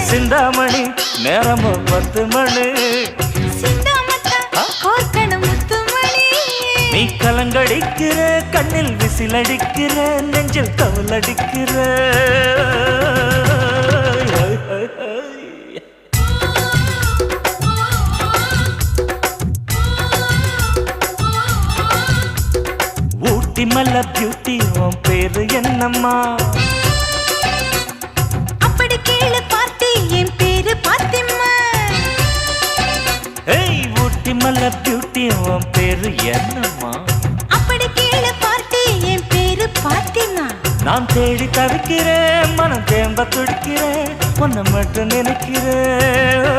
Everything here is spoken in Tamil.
சிந்தாமணி நேரமோ 10 மணி நீ கலங்கடிக்கிற கண்ணில் விசிலடிக்கிற நெஞ்சில் கவலடிக்கிற ஊட்டி மல்ல பியூட்டி உன் பேரு என்னம்மா அப்படி கேளு பார்த்தி என் பேரு பாத்திமா ஏய் ஊட்டி மல்ல பியூட்டி உன் பேரு என்னம்மா அப்படி கேளு பார்த்தி என் பேரு பாத்திமா நான் தேடி தவிக்கிறேன் மனம் தேம்ப துடிக்கிறேன் உன்னை மட்டும் நினைக்கிறேன்